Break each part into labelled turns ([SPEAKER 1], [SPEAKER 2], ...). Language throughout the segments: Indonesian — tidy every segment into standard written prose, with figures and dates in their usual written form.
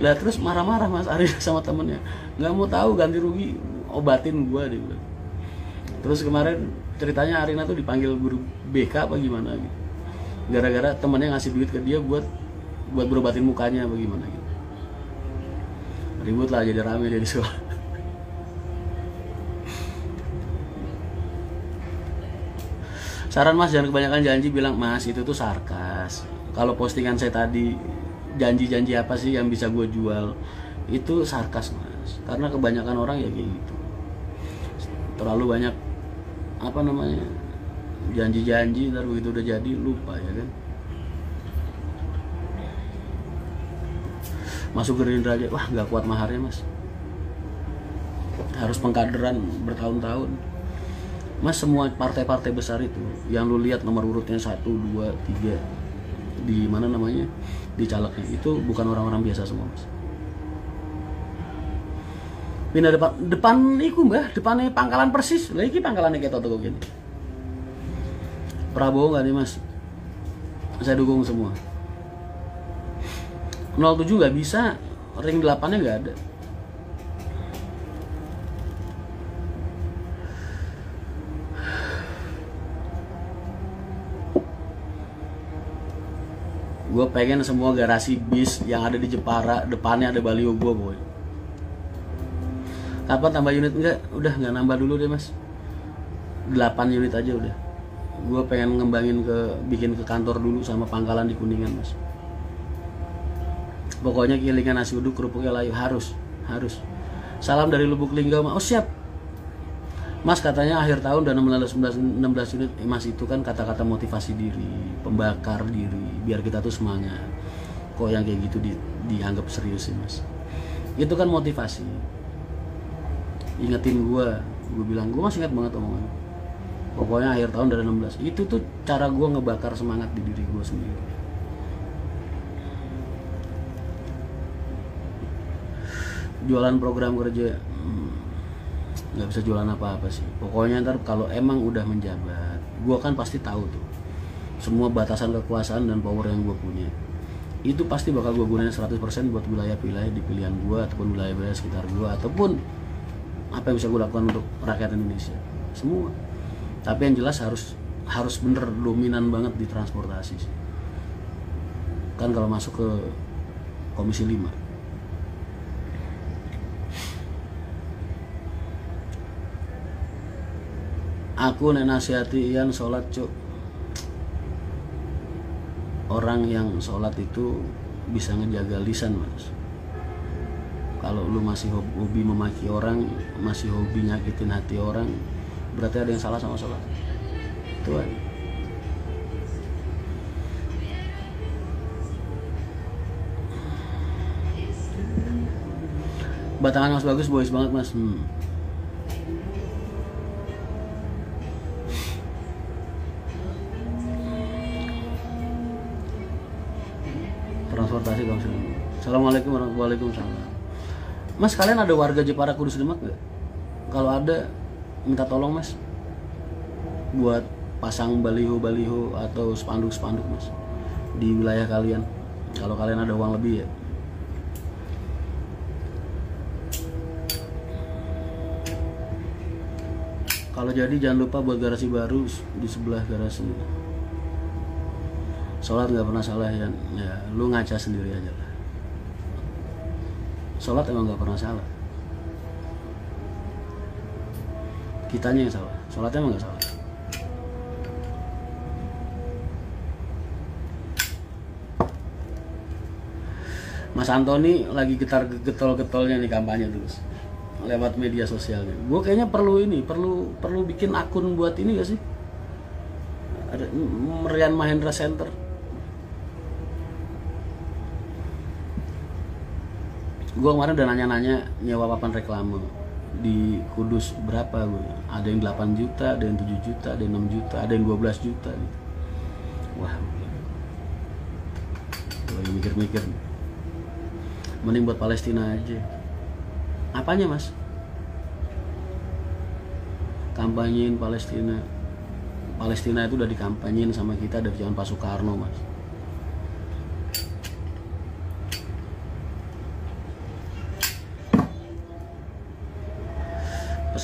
[SPEAKER 1] Lah terus marah-marah Mas Arina sama temennya, nggak mau tahu ganti rugi, obatin gua dia bilang. Terus kemarin ceritanya Arina tuh dipanggil guru BK apa gimana gitu, gara-gara temennya ngasih duit ke dia buat berobatin mukanya apa gimana gitu. Ribut lah, jadi rame dia di sekolah. Saran Mas, jangan kebanyakan janji, bilang Mas itu tuh sarkas. Kalau postingan saya tadi janji-janji apa sih yang bisa gue jual, itu sarkas Mas, karena kebanyakan orang ya kayak gitu, terlalu banyak apa namanya janji-janji, ntar begitu udah jadi lupa ya kan. Masuk Gerindra aja, wah nggak kuat maharnya Mas, harus pengkaderan bertahun-tahun Mas. Semua partai-partai besar itu yang lu lihat nomor urutnya 1, 2, 3 di mana namanya, di calegnya, itu bukan orang-orang biasa semua Mas. Pindah depan iku mbah, depannya Pangkalan Persis, lagi pangkalannya kayak toko gini. Prabowo nggak nih Mas, saya dukung semua. 07 nggak bisa, ring 8-nya nggak ada. Gue pengen semua garasi bis yang ada di Jepara depannya ada baliho gue boy. Kapan tambah unit? Enggak, udah nggak nambah dulu deh Mas, 8 unit aja udah. Gue pengen ngembangin bikin ke kantor dulu sama pangkalan di Kuningan Mas. Pokoknya kilingan nasi uduk kerupuknya layu, harus. Salam dari Lubuk Linggau. Oh siap Mas, katanya akhir tahun dan 16 unit. Mas itu kan kata-kata motivasi diri, pembakar diri, biar kita tuh semangat. Kok yang kayak gitu dianggap serius sih Mas? Itu kan motivasi. Ingetin gue bilang, gue masih ingat banget omongan. Pokoknya akhir tahun dan 16. Itu tuh cara gue ngebakar semangat di diri gue sendiri. Jualan program kerja, nggak bisa jualan apa-apa sih. Pokoknya ntar kalau emang udah menjabat, gue kan pasti tahu tuh semua batasan kekuasaan dan power yang gue punya. Itu pasti bakal gue gunain 100% buat wilayah-wilayah di pilihan gue, ataupun wilayah-wilayah sekitar gue, ataupun apa yang bisa gue lakukan untuk rakyat Indonesia semua. Tapi yang jelas harus bener dominan banget di transportasi sih. Kan kalau masuk ke Komisi 5, aku nasihati Ian sholat cuk. Orang yang sholat itu bisa ngejaga lisan Mas. Kalau lu masih hobi memaki orang, masih hobi nyakitin hati orang, berarti ada yang salah sama sholat. Itu aja. Batangan Mas bagus, boys banget Mas. Transportasi konsumen. Assalamualaikum warahmatullahi wabarakatuh. Mas, kalian ada warga Jepara Kudus Demak nggak? Kalau ada, minta tolong Mas, buat pasang baliho-baliho atau spanduk-spanduk Mas di wilayah kalian. Kalau kalian ada uang lebih ya. Kalau jadi jangan lupa buat garasi baru di sebelah garasi. Sholat nggak pernah salah ya, lu ngaca sendiri aja lah. Sholat emang nggak pernah salah, kitanya yang salah. Sholatnya emang nggak salah. Mas Antoni lagi getol-getolnya nih kampanye terus lewat media sosialnya. Gue kayaknya perlu bikin akun buat ini gak sih? Ada Merian Mahendra Center. Gue kemarin udah nanya-nanya nyewa papan reklame di Kudus berapa gue. Ada yang 8 juta, ada yang 7 juta, ada yang 6 juta, ada yang 12 juta gitu. Wah, gue lagi mikir-mikir. Mending buat Palestina aja. Apanya Mas? Kampanyein Palestina. Palestina itu udah dikampanyein sama kita dari zaman Pak Soekarno Mas.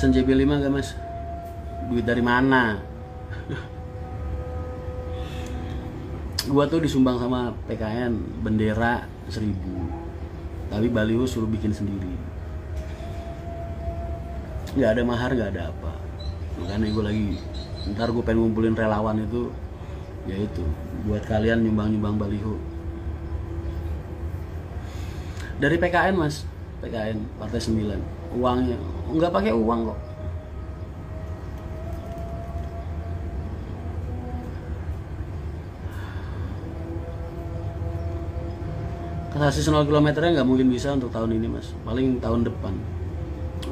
[SPEAKER 1] pesen JB5 gak mas? Duit dari mana? Gua tuh disumbang sama PKN bendera 1000, tapi baliho suruh bikin sendiri. Nggak ada mahar, nggak ada apa. Makanya gue lagi, ntar gue pengen ngumpulin relawan itu, yaitu buat kalian nyumbang baliho dari PKN mas. PKN Partai 9, uangnya nggak pakai uang kok. Kasasi 0 kilometernya nggak mungkin bisa untuk tahun ini mas, paling tahun depan.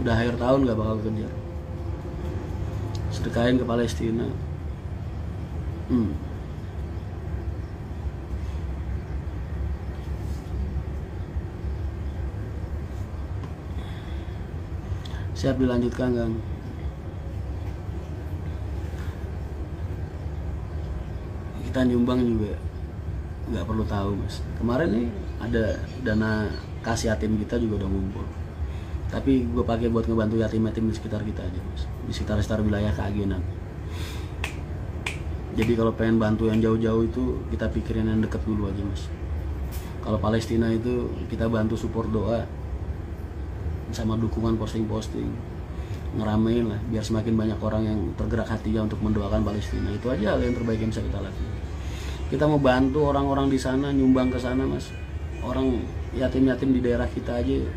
[SPEAKER 1] Udah akhir tahun nggak bakal kejar. Sedekahin ke Palestina. Siap dilanjutkan Kang. Kita nyumbang juga nggak perlu tahu mas. Kemarin nih ada dana kasih yatim kita juga udah ngumpul, tapi gue pakai buat ngebantu yatim-yatim di sekitar kita aja mas, di sekitar wilayah keagenan. Jadi kalau pengen bantu yang jauh-jauh itu kita pikirin yang deket dulu aja mas. Kalau Palestina itu kita bantu support doa sama dukungan posting-posting, ngeramein lah biar semakin banyak orang yang tergerak hatinya untuk mendoakan Palestina. Itu aja hal yang terbaik yang bisa kita lakukan. Kita mau bantu orang-orang di sana, nyumbang ke sana mas. Orang yatim-yatim di daerah kita aja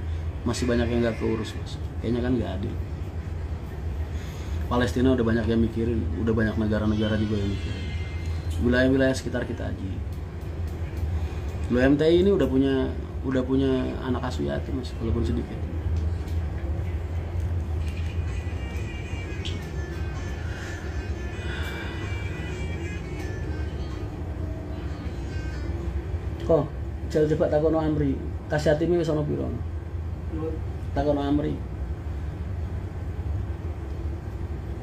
[SPEAKER 1] masih banyak yang nggak keurus mas. Kayaknya kan nggak adil. Palestina udah banyak yang mikirin, udah banyak negara-negara juga yang mikirin. Wilayah-wilayah sekitar kita aja. Lo MTI ini udah punya anak asuh yatim mas, walaupun sedikit. Kok coba takono Amri, kasih yatim wis ana piro? Takono Amri.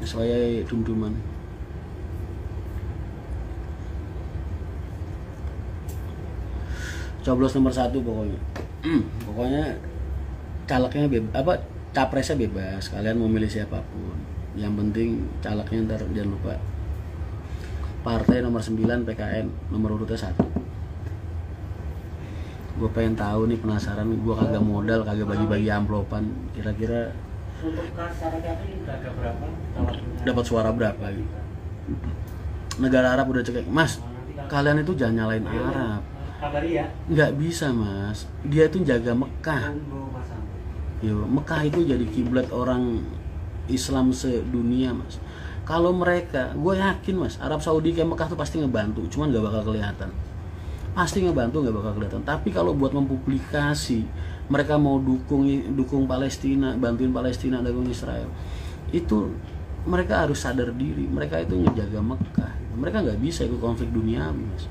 [SPEAKER 1] Saya dum-duman. Coblos nomor 1 pokoknya. Pokoknya calegnya bebas, capresnya bebas. Kalian mau milih siapapun. Yang penting calegnya ntar jangan lupa. Partai nomor 9 PKN, nomor urutnya 1. Gue pengen tahu nih, penasaran. Gue kagak modal, kagak bagi-bagi amplopan. Kira-kira
[SPEAKER 2] untuk syaratnya itu agak berapa?
[SPEAKER 1] Dapat suara berapa gitu. Negara Arab udah cekek, mas. Kalian itu jangan nyalain Arab. Nggak bisa mas. Dia itu jaga Mekah. Yo, Mekah itu jadi kiblat orang Islam sedunia mas. Kalau mereka, gue yakin mas, Arab Saudi kayak Mekah tuh pasti ngebantu, cuman nggak bakal kelihatan. Pasti ngebantu, nggak bakal kelihatan. Tapi kalau buat mempublikasi mereka mau dukung Palestina, bantuin Palestina, dukung Israel, itu mereka harus sadar diri. Mereka itu ngejaga Mekah. Mereka nggak bisa ikut konflik duniawi mas.